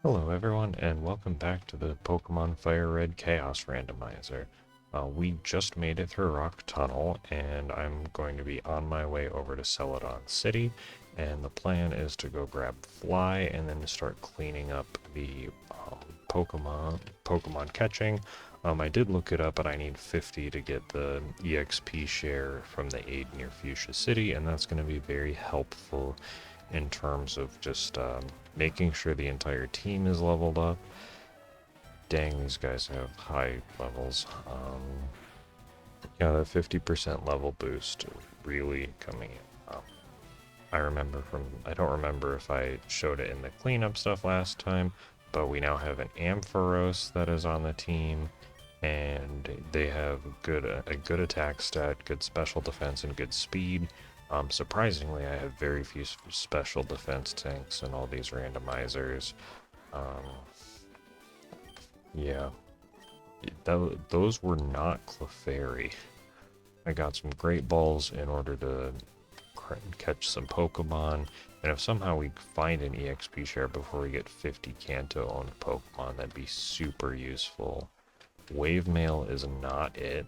Hello everyone, and welcome back to the Pokemon Fire Red Chaos Randomizer. We just made it through Rock Tunnel, and I'm going to be on my way over to Celadon City, and the plan is to go grab Fly and then start cleaning up the Pokemon catching. I did look it up, but I need 50 to get the EXP share from the aid near Fuchsia City, and that's going to be very helpful in terms of just making sure the entire team is leveled up. Dang, these guys have high levels. Yeah, that 50% level boost really coming in. I don't remember if I showed it in the cleanup stuff last time, but we now have an Ampharos that is on the team, and they have a good attack stat, good special defense, and good speed. Surprisingly, I have very few special defense tanks in all these randomizers. Um, yeah, those were not Clefairy. I got some great balls in order to catch some Pokemon, and if somehow we find an EXP share before we get 50 Kanto-owned Pokemon, that'd be super useful. Wave Mail is not it.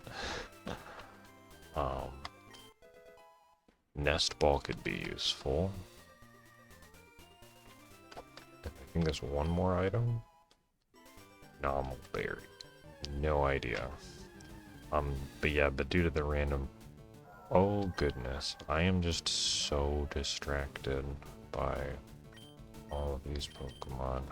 um, Nest Ball could be useful. I think there's one more item. Normal Berry. No idea. But yeah, but due to the random... Oh goodness, I am just so distracted by all of these Pokemon.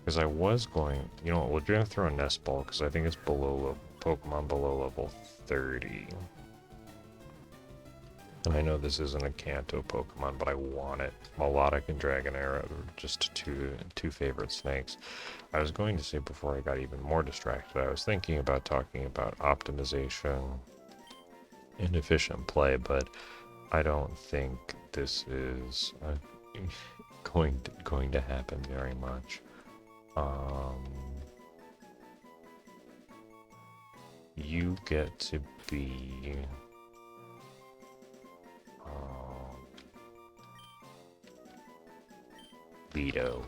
Because I was going... You know what, we're going to throw a Nest Ball, because I think it's below Pokemon below level 30. And I know this isn't a Kanto Pokemon, but I want it. Melodic and Dragonair are just two favorite snakes. I was going to say before I got even more distracted, I was thinking about talking about optimization and efficient play, but I don't think this is going to happen very much. You get to be... Lido.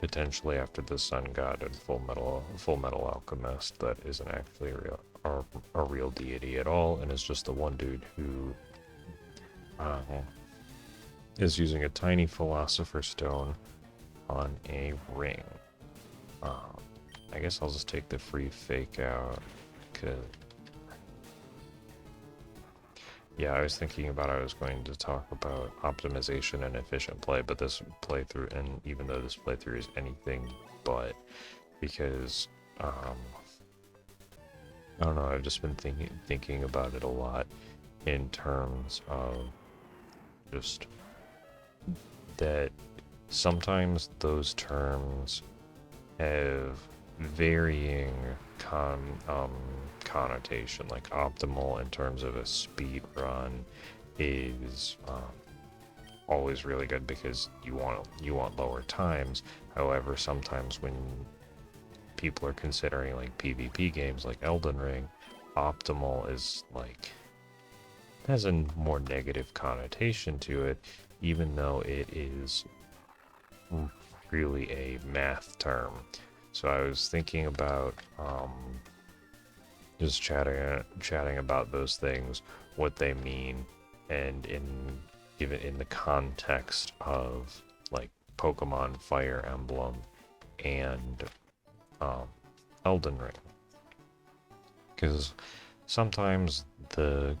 Potentially after the Sun God and Full Metal Alchemist that isn't actually a real deity at all, and is just the one dude who is using a tiny Philosopher's Stone on a ring. I guess I'll just take the free fake out, cause yeah, I was thinking about I was going to talk about optimization and efficient play, but this playthrough, and even though this playthrough is anything but, because, I don't know, I've just been thinking about it a lot in terms of just that sometimes those terms have varying connotation. Like optimal in terms of a speed run is always really good because you want lower times. However, sometimes when people are considering like PvP games like Elden Ring, optimal is like has a more negative connotation to it, even though it is really a math term. So I was thinking about just chatting about those things, what they mean, and even in the context of like Pokemon Fire Emblem and Elden Ring, because sometimes the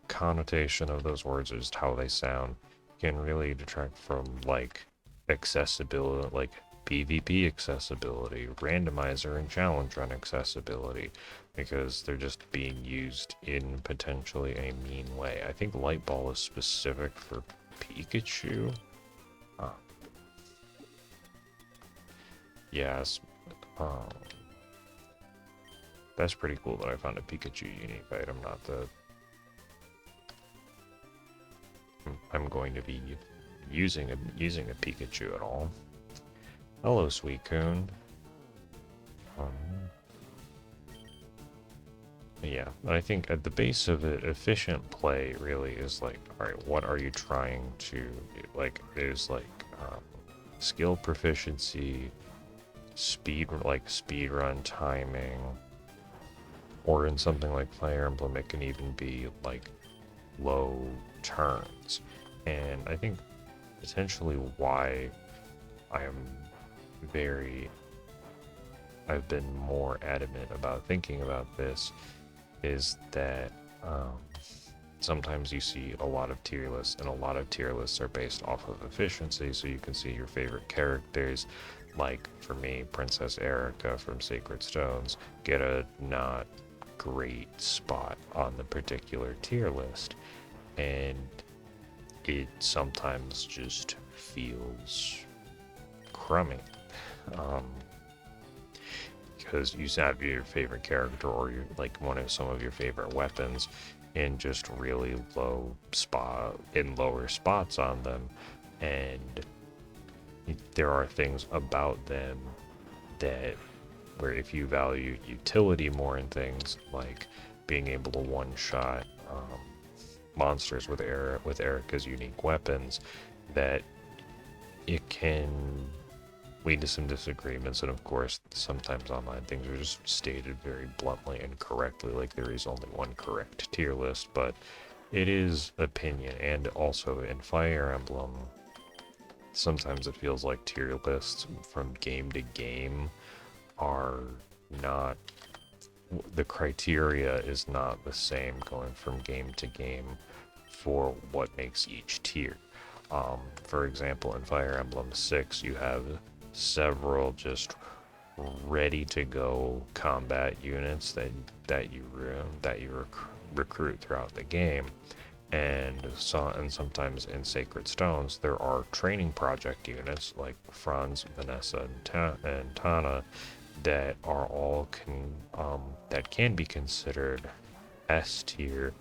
connotation of those words, or just how they sound, can really detract from like accessibility, like PvP accessibility, randomizer and challenge run accessibility, because they're just being used in potentially a mean way. I think Light Ball is specific for Pikachu. Yes. That's pretty cool that I found a Pikachu unique item, not that I'm going to be using a Pikachu at all. Hello, Suicune. Yeah, I think at the base of it, efficient play really is like, all right, what are you trying to do? Like, there's like skill proficiency, speed run timing, or in something like Fire Emblem, it can even be like low turns. And I think potentially why I am very, I've been more adamant about thinking about this is that sometimes you see a lot of tier lists, and a lot of tier lists are based off of efficiency, so you can see your favorite characters, like for me, Princess Erica from Sacred Stones, get a not great spot on the particular tier list, and it sometimes just feels crummy. Um, because you have your favorite character or you like one of some of your favorite weapons in just really lower spots on them, and there are things about them that where if you value utility more in things like being able to one-shot monsters with Erica's unique weapons, that it can lead to some disagreements, and of course sometimes online things are just stated very bluntly and correctly, like there is only one correct tier list, but it is opinion. And also in Fire Emblem, sometimes it feels like tier lists from game to game are not, the criteria is not the same going from game to game for what makes each tier. For example, in Fire Emblem 6, you have several just ready to go combat units that you recruit throughout the game, and sometimes in Sacred Stones there are training project units like Franz, Vanessa, and Tana that are all that can be considered S tier.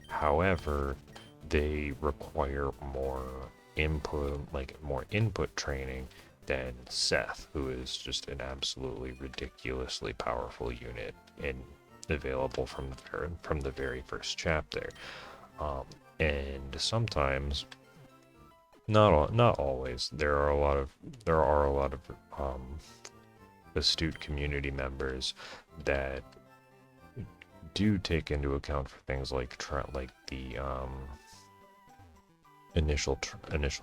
However, they require more input training than Seth, who is just an absolutely ridiculously powerful unit and available from the very first chapter. And sometimes, not always, there are a lot of astute community members that do take into account for things like the initial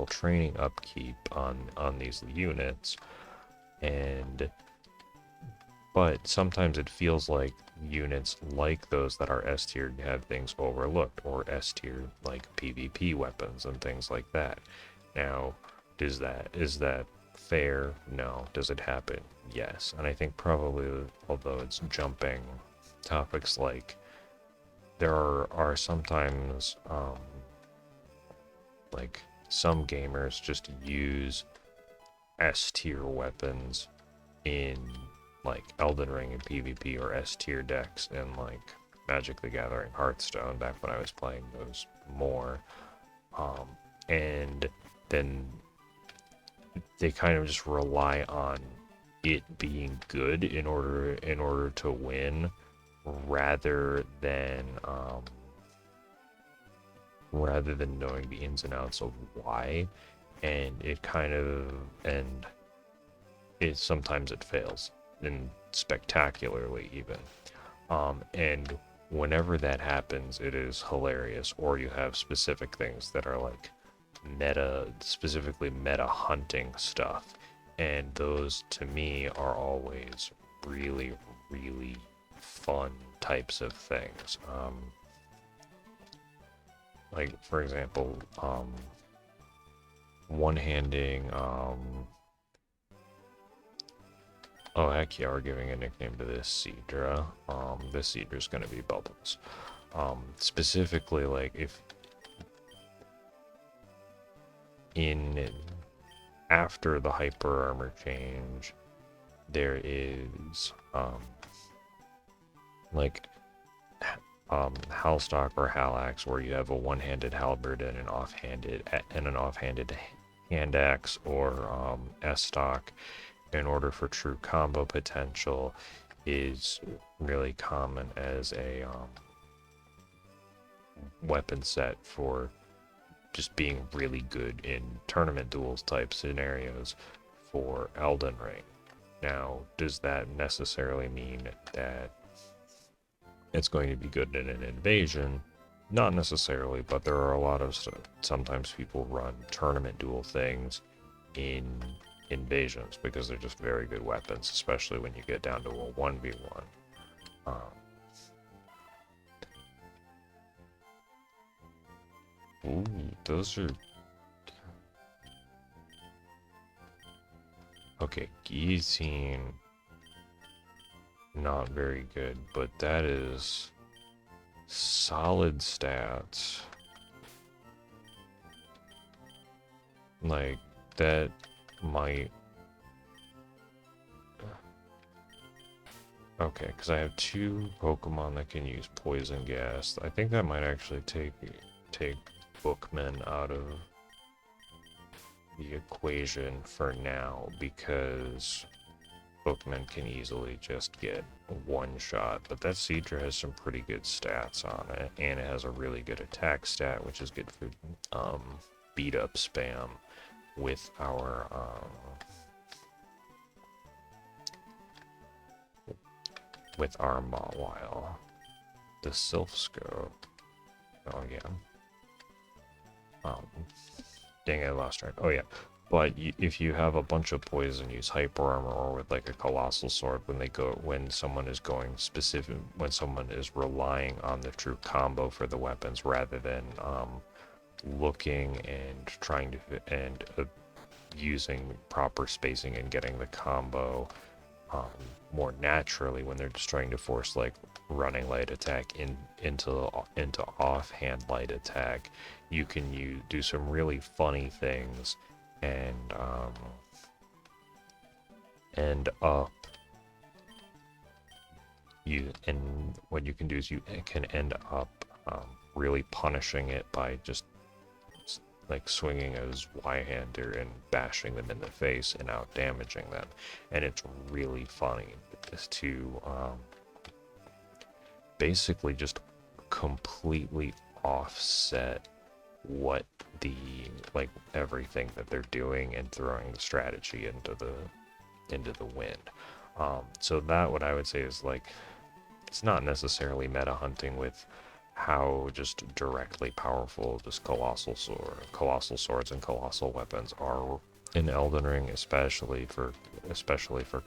training upkeep on these units, but sometimes it feels like units like those that are S tier have things overlooked, or S tier like PvP weapons and things like that. Now, is that fair? No. Does it happen? Yes. And I think probably, although it's jumping topics, like there are sometimes like some gamers just use S tier weapons in like Elden Ring and PvP, or S tier decks in like Magic the Gathering Hearthstone back when I was playing those more, and then they kind of just rely on it being good in order to win, rather than knowing the ins and outs of why. And sometimes it fails, and spectacularly even. And whenever that happens, it is hilarious. Or you have specific things that are like specifically meta hunting stuff, and those to me are always really, really fun types of things. Like for example, one-handing. Oh heck yeah, we're giving a nickname to this Seadra. This Seadra's gonna be Bubbles. Specifically, like if after the hyper armor change, there is like Halstock or Halaxe, where you have a one-handed halberd and an offhanded hand axe, or S-stock. In order for true combo potential, is really common as a weapon set for just being really good in tournament duels type scenarios for Elden Ring. Now, does that necessarily mean that it's going to be good in an invasion? Not necessarily, but there are a lot of sometimes people run tournament duel things in invasions because they're just very good weapons, especially when you get down to a 1v1. Ooh, those are... Okay, guillotine. Not very good, but that is solid stats. Like, that might... Okay, because I have 2 Pokemon that can use Poison Gas. I think that might actually take Bookman out of the equation for now, because Bookman can easily just get one shot, but that Seadra has some pretty good stats on it, and it has a really good attack stat, which is good for beat up spam with our Mawile. The Sylph Scope. Oh yeah. Dang, I lost track. Oh yeah. But if you have a bunch of poison, use hyper armor or with like a colossal sword when someone is going specific, when someone is relying on the true combo for the weapons rather than looking and trying to using proper spacing and getting the combo more naturally when they're just trying to force like running light attack into offhand light attack. You can do some really funny things and end up what you can do is you can end up really punishing it by just like swinging as Y-hander and bashing them in the face and out damaging them, and it's really funny just to basically just completely offset what the everything that they're doing and throwing the strategy into the wind. So that what I would say is like, it's not necessarily meta hunting with how just directly powerful this colossal swords and colossal weapons are in Elden Ring, especially for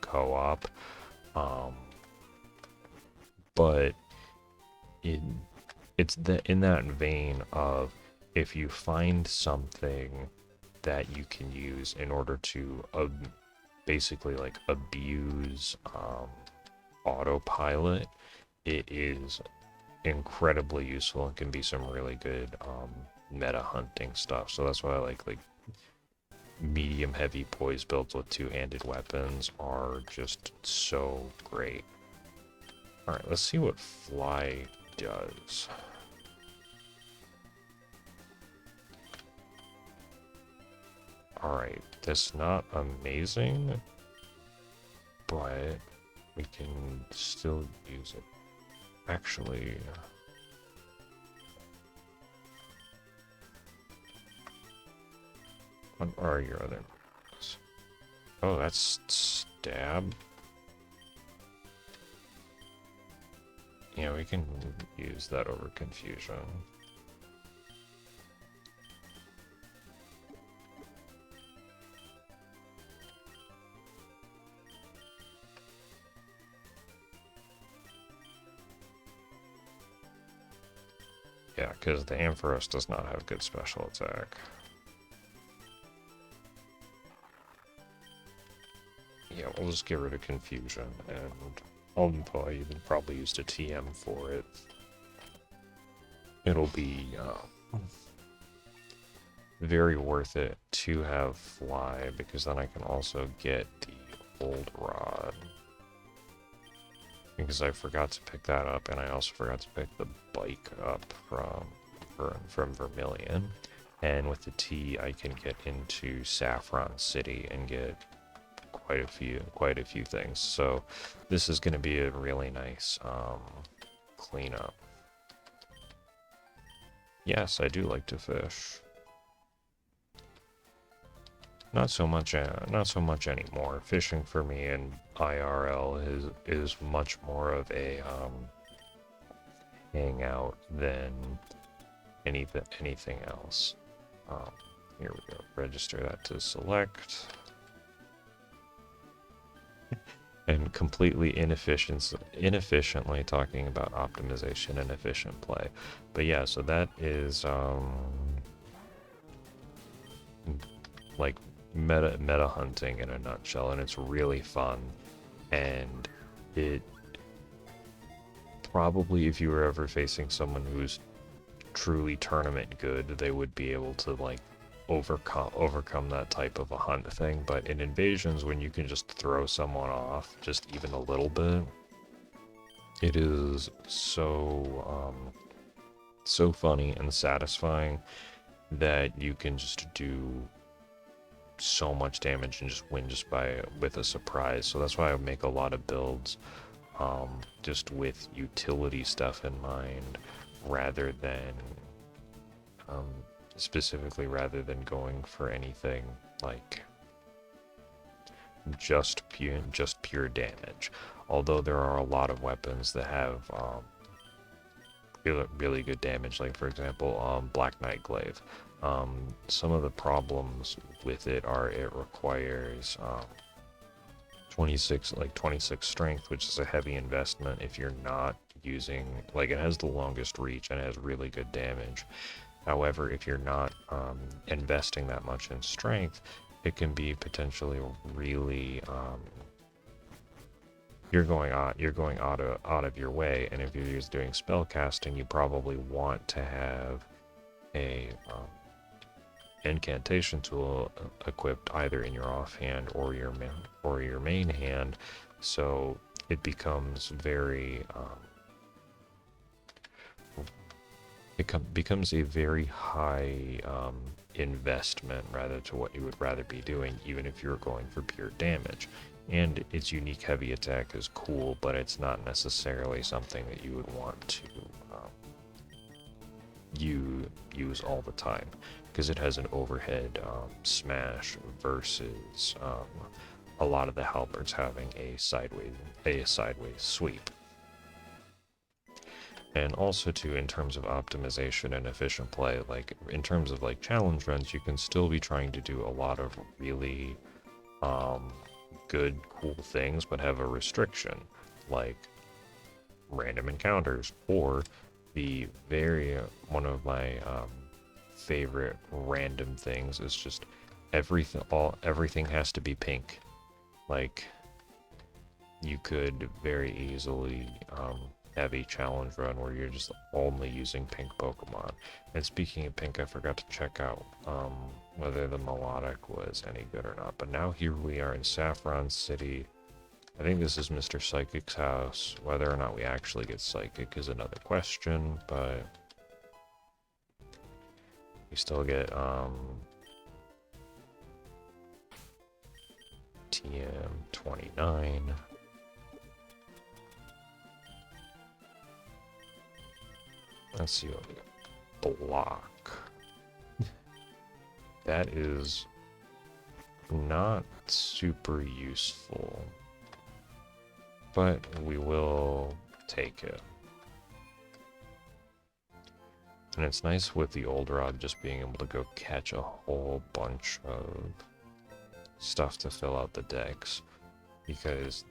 co-op. But it's in that vein of, if you find something that you can use in order to basically like abuse autopilot, it is incredibly useful and can be some really good meta hunting stuff. So that's why I like medium heavy poise builds with 2-handed weapons are just so great. Alright, let's see what fly does. Alright, that's not amazing, but we can still use it. Actually, what are your other moves? Oh, that's stab. Yeah, we can use that over confusion. Yeah, because the Ampharos does not have good special attack. Yeah, we'll just get rid of confusion, and I'll even probably use a TM for it. It'll be very worth it to have fly, because then I can also get the old rod. Because I forgot to pick that up, and I also forgot to pick the bike up from Vermilion. And with the T, I can get into Saffron City and get quite a few things. So this is going to be a really nice cleanup. Yes, I do like to fish. Not so much anymore. Fishing for me in IRL is much more of a hangout than anything else. Here we go. Register that to select. And completely inefficiently talking about optimization and efficient play. But yeah, so that is like meta hunting in a nutshell, and it's really fun. And it probably, if you were ever facing someone who's truly tournament good, they would be able to like overcome that type of a hunt thing. But in invasions, when you can just throw someone off just even a little bit, it is so so funny and satisfying that you can just do so much damage and just win just with a surprise. So that's why I make a lot of builds just with utility stuff in mind, rather than specifically rather than going for anything like just pure damage. Although there are a lot of weapons that have really good damage, like for example Black Knight Glaive. Some of the problems with it are it requires 26 strength, which is a heavy investment if you're not using, like, it has the longest reach and it has really good damage. However, if you're not investing that much in strength, it can be potentially really you're going out of your way. And if you're just doing spell casting, you probably want to have a incantation tool equipped either in your offhand or your main hand, so it becomes very becomes a very high investment rather to what you would rather be doing, even if you're going for pure damage. And its unique heavy attack is cool, but it's not necessarily something that you would want to use all the time, because it has an overhead smash versus a lot of the halberds having a sideways sweep. And also too, in terms of optimization and efficient play, like in terms of like challenge runs, you can still be trying to do a lot of really good, cool things, but have a restriction, like random encounters, or the one of my favorite random things is just everything has to be pink. Like, you could very easily have a challenge run where you're just only using pink Pokemon. And speaking of pink, I forgot to check out whether the melodic was any good or not. But now here we are in Saffron City. I think this is Mr. Psychic's house. Whether or not we actually get Psychic is another question, but we still get TM29. Let's see what we got. Block. That is not super useful, but we will take it. And it's nice with the old rod just being able to go catch a whole bunch of stuff to fill out the decks, because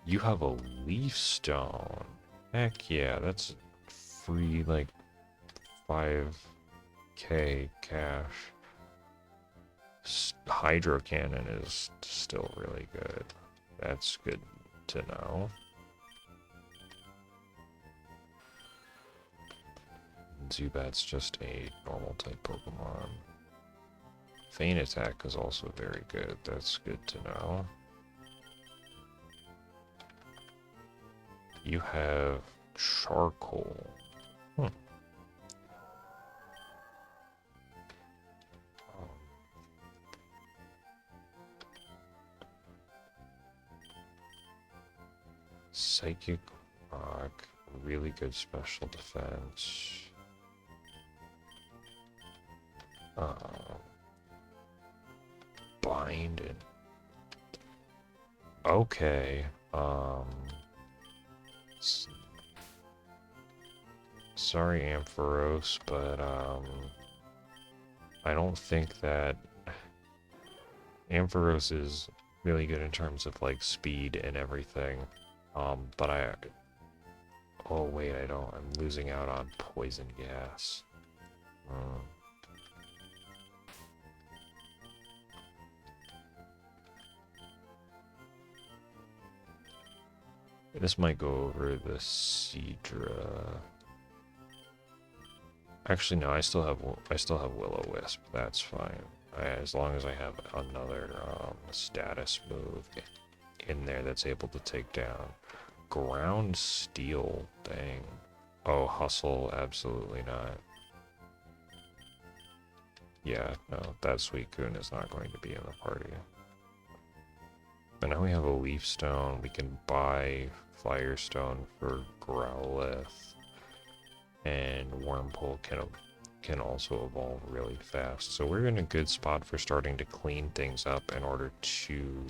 you have a leaf stone. Heck yeah, that's free, like 5k cash. Hydro Cannon is still really good. That's good to know. Zubat's just a normal type Pokemon. Feint Attack is also very good. That's good to know. You have Charcoal. Psychic Rock, really good special defense. Bind and okay. Sorry, Ampharos, but I don't think that Ampharos is really good in terms of like speed and everything. But oh wait, I don't. I'm losing out on poison gas. This might go over the Seadra. Actually, no. I still have Will-O-Wisp. That's fine. As long as I have another status move in there that's able to take down ground steel. Dang. Oh, hustle. Absolutely not. Yeah, no. That Suicune is not going to be in the party. But now we have a Leaf Stone. We can buy Firestone for Growlithe. And Wormpole can also evolve really fast. So we're in a good spot for starting to clean things up in order to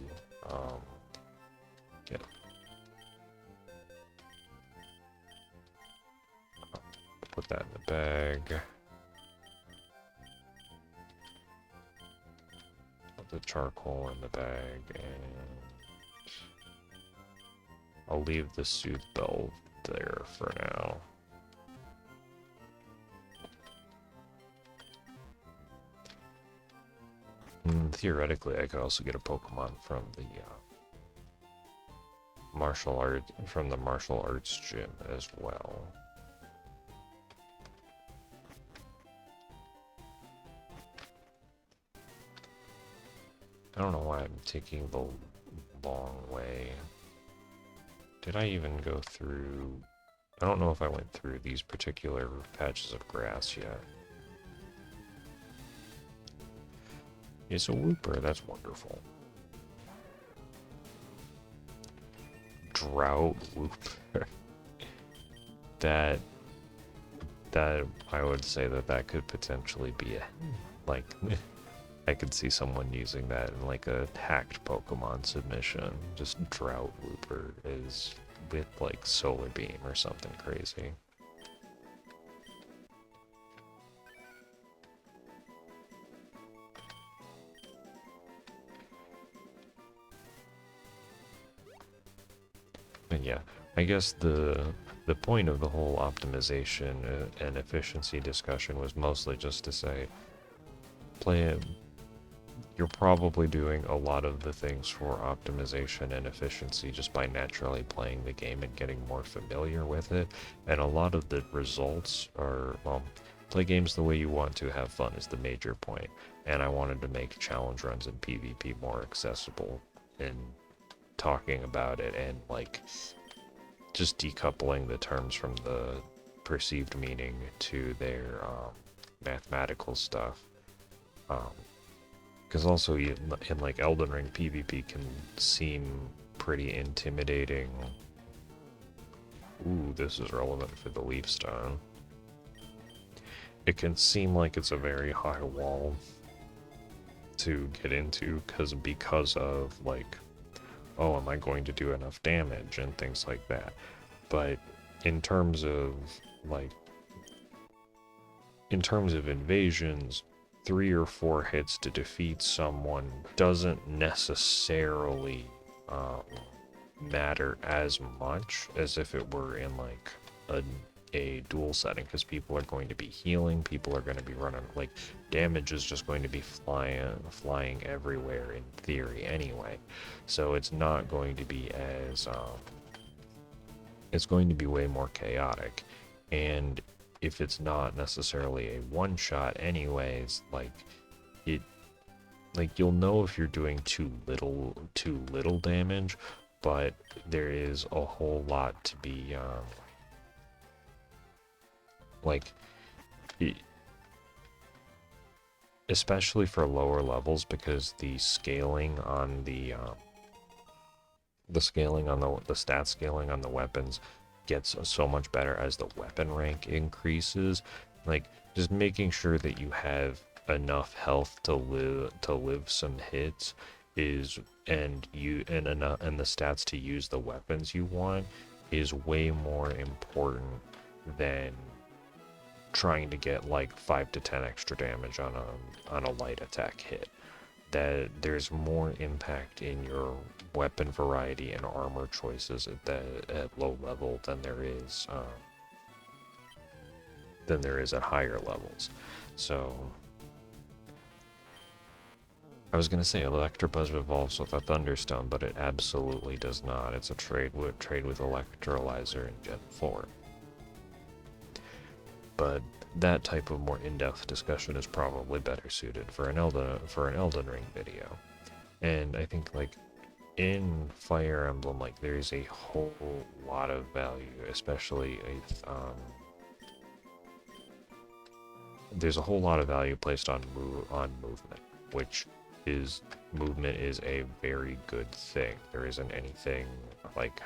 get... Put that in the bag. Put the charcoal in the bag, and I'll leave the Soothe Bell there for now. Theoretically, I could also get a Pokemon from the martial arts gym as well. I don't know why I'm taking the long way. Did I even go through? I don't know if I went through these particular patches of grass yet. It's a Wooper, that's wonderful. Drought Wooper. that I would say that could potentially be a, like, I could see someone using that in like a hacked Pokemon submission. Just Drought Wooper is with like Solar Beam or something crazy. And yeah, I guess the point of the whole optimization and efficiency discussion was mostly just to say, play it. You're probably doing a lot of the things for optimization and efficiency just by naturally playing the game and getting more familiar with it. And a lot of the results are, well, play games the way you want to, have fun is the major point. And I wanted to make challenge runs and PvP more accessible in talking about it and like just decoupling the terms from the perceived meaning to their mathematical stuff. Because also in like Elden Ring, PvP can seem pretty intimidating. Ooh, this is relevant for the Leaf Stone. It can seem like it's a very high wall to get into because of like, oh, am I going to do enough damage and things like that. But in terms of invasions, 3 or 4 hits to defeat someone doesn't necessarily matter as much as if it were in like a dual setting, because people are going to be healing, people are going to be running, like damage is just going to be flying everywhere in theory anyway. So it's not going to be as it's going to be way more chaotic. And if it's not necessarily a one-shot anyways, like you'll know if you're doing too little damage, but there is a whole lot to be especially for lower levels, because the scaling on the the scaling on the stat scaling on the weapons gets so much better as the weapon rank increases. Like, just making sure that you have enough health to live some hits is and the stats to use the weapons you want is way more important than trying to get like 5 to 10 extra damage on a light attack hit. That there's more impact in your weapon variety and armor choices at low level than there is at higher levels. So I was gonna say Electabuzz evolves with a Thunderstone, but it absolutely does not. It's a trade with Electrolyzer in Gen 4. But that type of more in-depth discussion is probably better suited for an Elden Ring video. And I think like in Fire Emblem, like there's a whole lot of value, especially there's a whole lot of value placed on movement, which is movement is a very good thing. There isn't anything like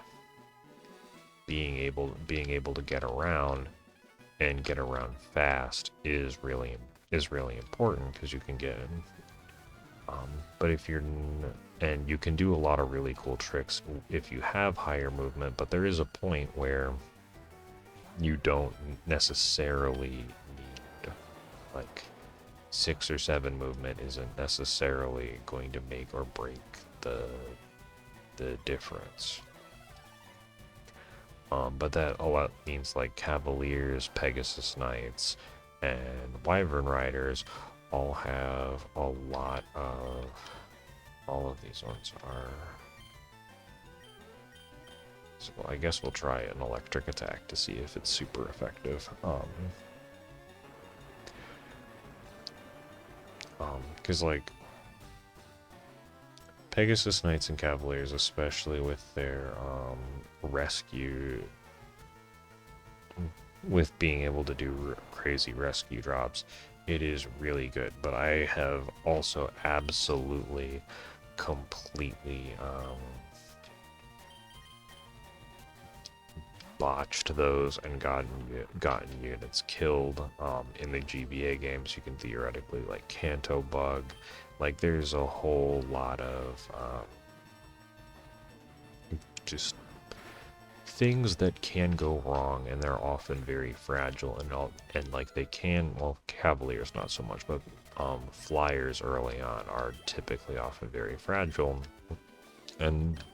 being able to get around and get around fast is really important because you can get but if you're and you can do a lot of really cool tricks if you have higher movement, but there is a point where you don't necessarily need like 6 or 7 movement isn't necessarily going to make or break the difference. But that a lot means like Cavaliers, Pegasus Knights, and Wyvern Riders all have a lot of... All of these ones are... So I guess we'll try an electric attack to see if it's super effective. Because like Pegasus Knights and Cavaliers, especially with their rescue, with being able to do crazy rescue drops, it is really good. But I have also absolutely, completely botched those and gotten units killed. In the GBA games, you can theoretically like Canto Bug. Like there's a whole lot of just things that can go wrong, and they're often very fragile and like they can, well, Cavaliers not so much, but flyers early on are typically often very fragile, and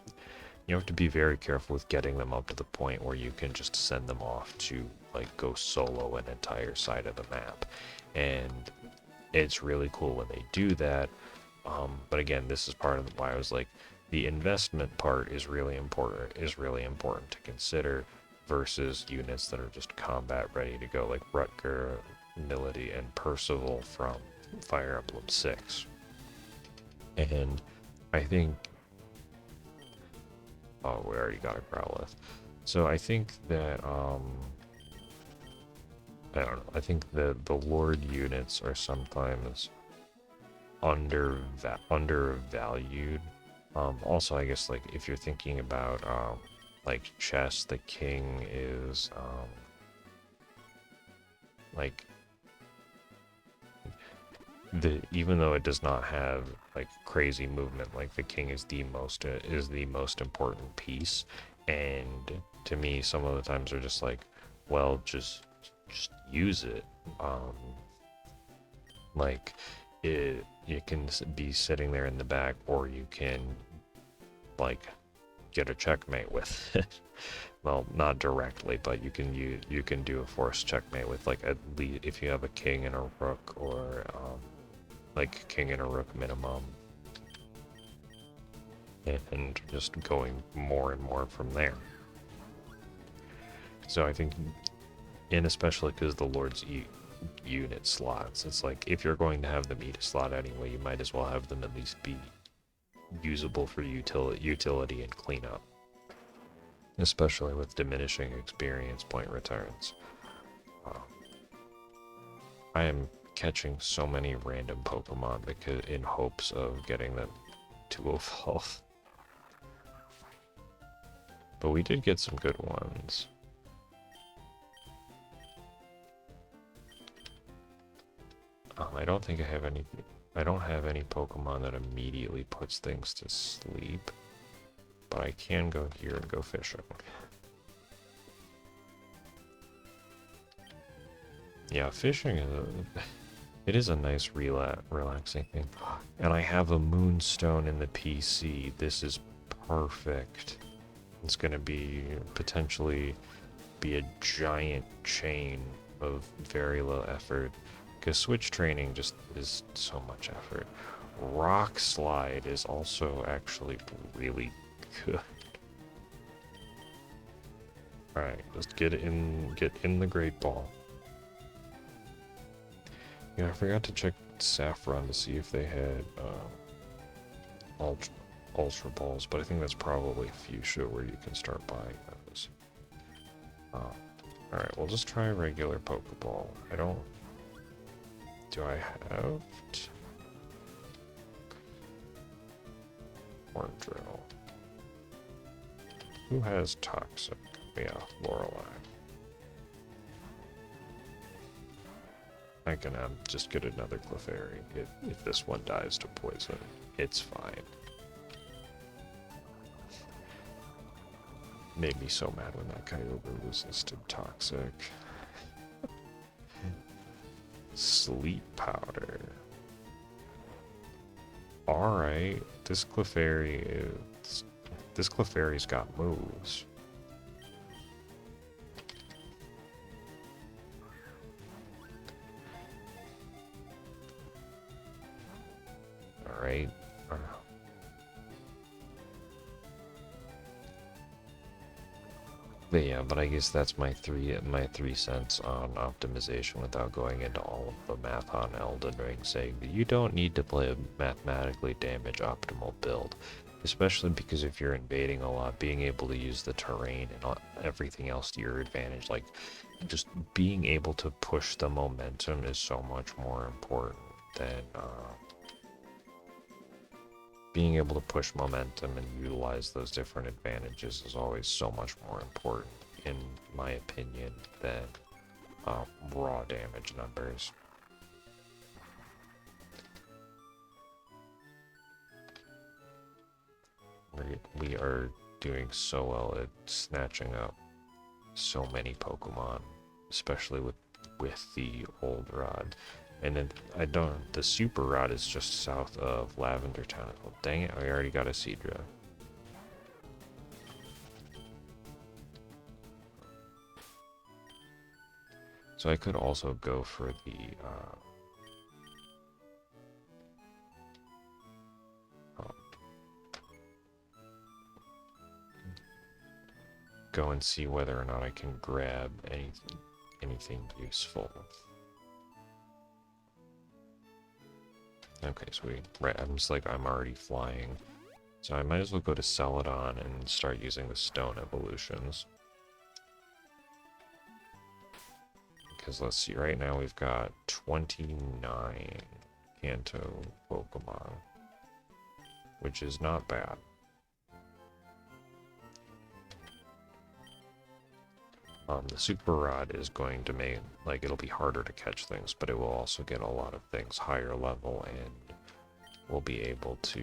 you have to be very careful with getting them up to the point where you can just send them off to like go solo an entire side of the map. And it's really cool when they do that. But again, this is part of why I was like, the investment part is really important to consider versus units that are just combat ready to go, like Rutger, Milady, and Percival from Fire Emblem 6. And I think... Oh, we already got a Growlithe. So I think that, I don't know, I think that the Lord units are sometimes undervalued. Also, I guess, like, if you're thinking about, like, chess, the king is, like, even though it does not have, like, crazy movement, like, the king is the most important piece, and to me, some of the times are just like, well, just use it. Like, you can be sitting there in the back, or you can like get a checkmate with it. Well, not directly, but you can do a forced checkmate with, like, at least if you have a king and a rook, or like king and a rook minimum, and just going more and more from there. So I think, and especially because the Lord's unit slots, it's like if you're going to have them eat a slot anyway, you might as well have them at least be usable for utility and cleanup, especially with diminishing experience point returns. I am catching so many random Pokemon because in hopes of getting them to evolve. But we did get some good ones. I don't think I have any... I don't have any Pokemon that immediately puts things to sleep. But I can go here and go fishing. Yeah, fishing is it is a nice relaxing thing. And I have a Moonstone in the PC. This is perfect. It's going to be potentially be a giant chain of very low effort. Because switch training just is so much effort. Rock Slide is also actually really good. Alright, just get in the Great Ball. Yeah, I forgot to check Saffron to see if they had Ultra Balls, but I think that's probably Fuchsia where you can start buying those. Alright, we'll just try a regular Pokeball. Do I have... Horn Drill. Who has Toxic? Yeah, Lorelei. I can just get another Clefairy if this one dies to poison. It's fine. Made me so mad when that Kyogre resisted Toxic. Sleep Powder. Alright, this Clefairy's got moves. Alright. But yeah, but I guess that's my three cents on optimization without going into all of the math on Elden Ring, saying that you don't need to play a mathematically damage optimal build, especially because if you're invading a lot, being able to use the terrain and everything else to your advantage, like just being able to push the momentum is so much more important than being able to push momentum and utilize those different advantages is always so much more important, in my opinion, than raw damage numbers. We are doing so well at snatching up so many Pokemon, especially with the old rod. And then the Super Rod is just south of Lavender Town. Oh, dang it, I already got a Seadra. So I could also go for the, go and see whether or not I can grab anything useful. Okay, sweet. Right, I'm already flying. So I might as well go to Celadon and start using the stone evolutions. Because let's see, right now we've got 29 Kanto Pokemon, which is not bad. The Super Rod is going to make, like, it'll be harder to catch things, but it will also get a lot of things higher level, and we'll be able to,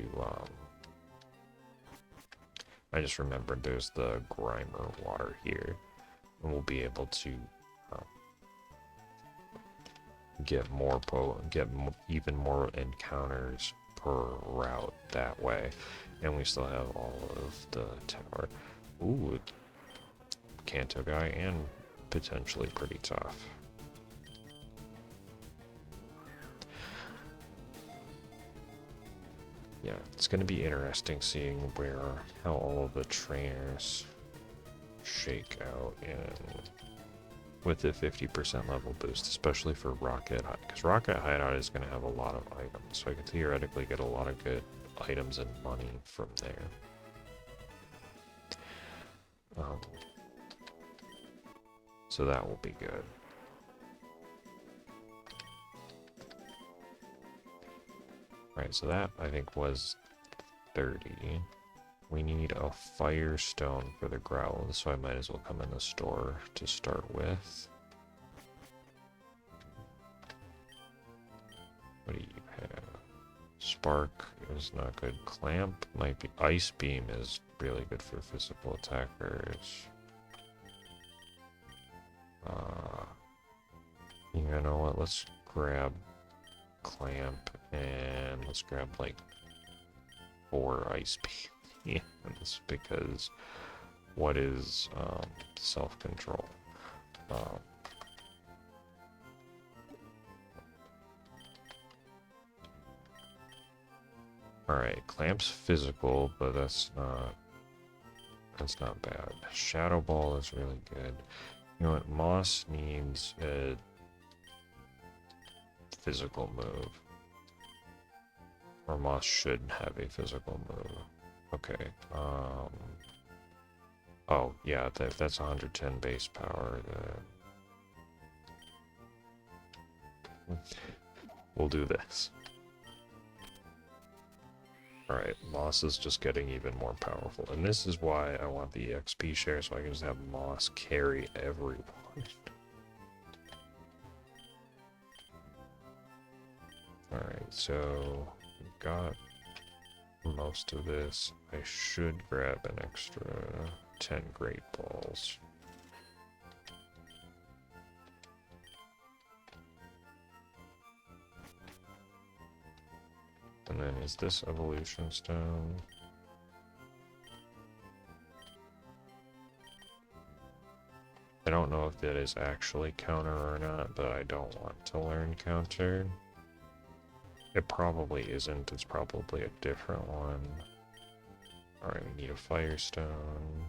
I just remembered there's the Grimer water here, and we'll be able to get even more encounters per route that way, and we still have all of the tower. Ooh, Kanto guy, and potentially pretty tough. Yeah, it's going to be interesting seeing how all of the trainers shake out with the 50% level boost, especially for Rocket Hideout, because Rocket Hideout is going to have a lot of items, so I could theoretically get a lot of good items and money from there. So that will be good. Right, so that I think was 30. We need a firestone for the growl, so I might as well come in the store to start with. What do you have? Spark is not good. Clamp might be. Ice beam is really good for physical attackers. You know what? Let's grab clamp and let's grab like 4 ice beams because what is self-control? Alright, clamp's physical, but that's not bad. Shadow ball is really good. You know what? Moss needs a physical move. Or Moss should have a physical move. Okay. Oh, yeah, that's 110 base power. We'll do this. Alright, Moss is just getting even more powerful. And this is why I want the XP share, so I can just have Moss carry everyone. Alright, so we've got most of this. I should grab an extra 10 Great Balls. And then is this Evolution Stone? I don't know if that is actually counter or not, but I don't want to learn counter. It probably isn't, it's probably a different one. Alright, we need a Firestone.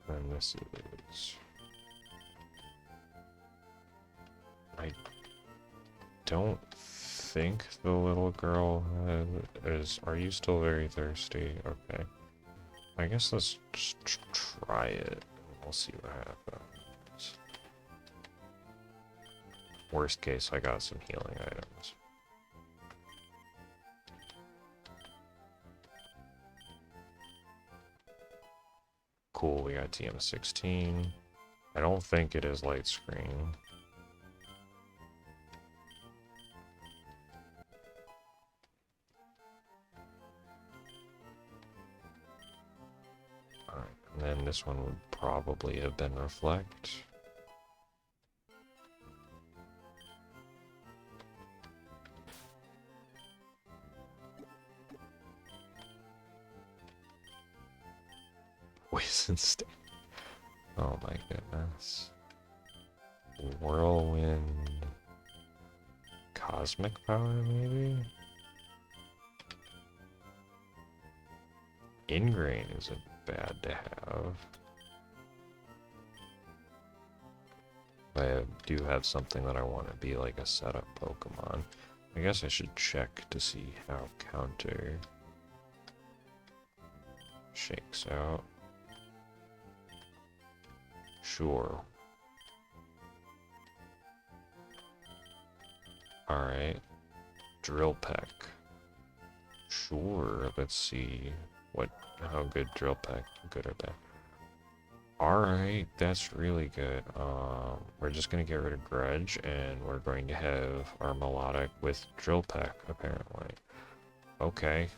And this is... I don't think the little girl is... Are you still very thirsty? Okay. I guess let's just try it. We'll see what happens. Worst case, I got some healing items. Cool, we got TM16. I don't think it is light screen. Alright, and then this one would probably have been reflect. Poison stain. Oh my goodness. Whirlwind. Cosmic power, maybe? Ingrain isn't bad to have. I do have something that I want to be like a setup Pokemon. I guess I should check to see how counter shakes out. Sure. Alright. Drill Peck. Sure, let's see how good Drill Peck, good or bad. Alright, that's really good. We're just gonna get rid of Grudge, and we're going to have our Melodic with Drill Peck, apparently. Okay.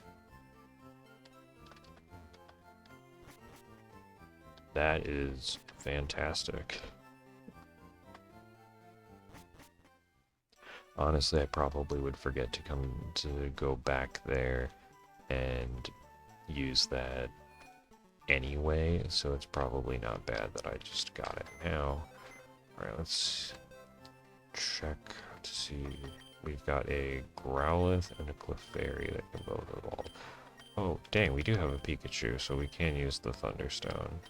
That is fantastic. Honestly, I probably would forget to go back there and use that anyway, so it's probably not bad that I just got it now. Alright, let's check to see. We've got a Growlithe and a Clefairy that can both evolve. Oh, dang, we do have a Pikachu, so we can use the Thunderstone.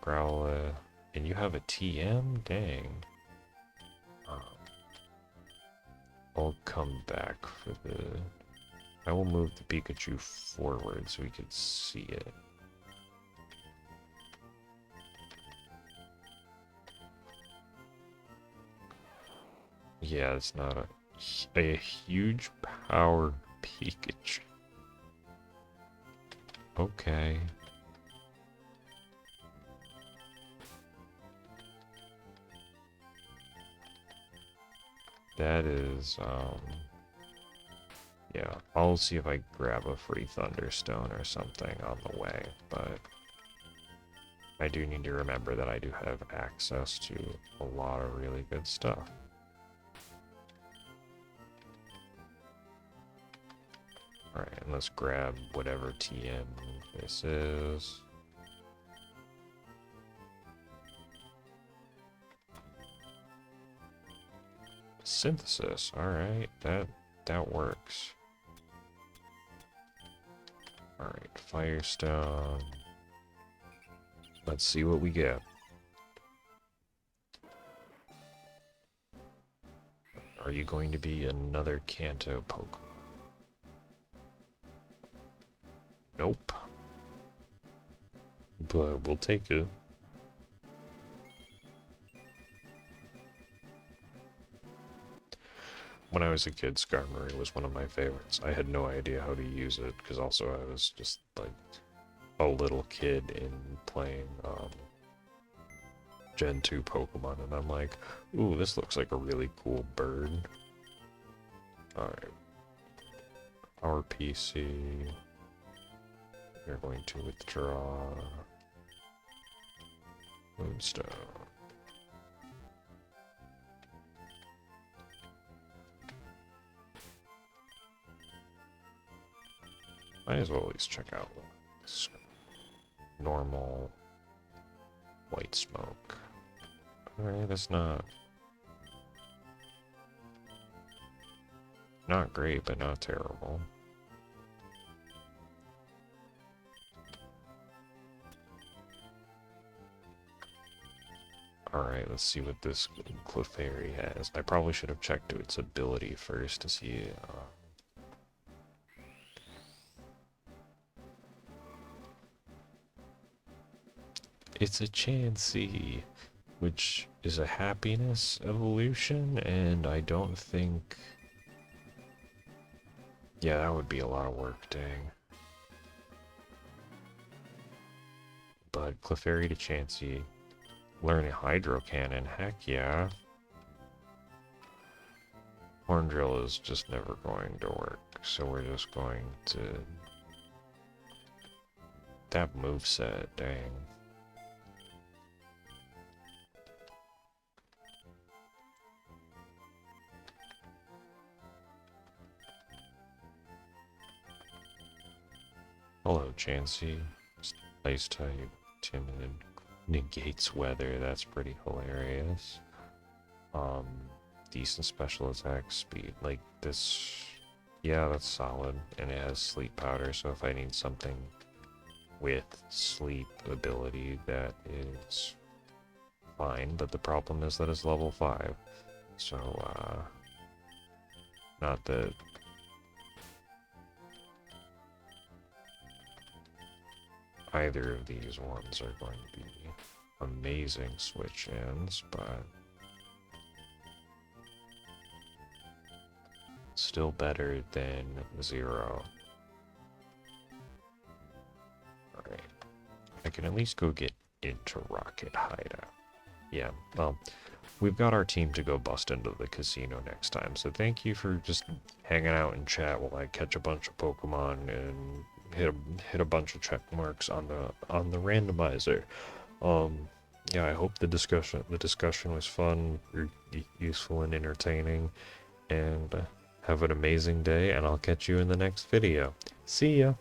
Growlithe, and you have a TM? Dang. I'll come back for the... I will move the Pikachu forward so we can see it. Yeah, it's not a huge power Pikachu. Okay. That is, yeah, I'll see if I grab a free Thunderstone or something on the way, but I do need to remember that I do have access to a lot of really good stuff. Alright, and let's grab whatever TM this is. Synthesis, alright, that works. Alright, Firestone. Let's see what we get. Are you going to be another Kanto Pokemon? Nope. But we'll take it. When I was a kid, Skarmory was one of my favorites. I had no idea how to use it, because also I was just, like, a little kid in playing, Gen 2 Pokemon, and I'm like, ooh, this looks like a really cool bird. Alright. Our PC. We're going to withdraw Moonstone. Might as well at least check out this normal white smoke. Alright, that's not great, but not terrible. Alright, let's see what this Clefairy has. I probably should have checked its ability first to see... It's a Chansey, which is a happiness evolution, and I don't think... Yeah, that would be a lot of work, dang. But Clefairy to Chansey, learn a Hydro Cannon, heck yeah. Horn Drill is just never going to work, so we're just going to... That moveset, dang. Hello, Chansey. Ice type, timid, negates weather, that's pretty hilarious. Decent special attack speed, like this, yeah, that's solid, and it has sleep powder, so if I need something with sleep ability, that is fine, but the problem is that it's level 5, so, not that... Either of these ones are going to be amazing switch-ins, but still better than 0. Alright. I can at least go get into Rocket Hideout. Yeah, well, we've got our team to go bust into the casino next time, so thank you for just hanging out and chat while I catch a bunch of Pokemon and hit a bunch of check marks on the randomizer. Yeah, I hope the discussion was fun, useful, and entertaining, and have an amazing day, and I'll catch you in the next video. See ya!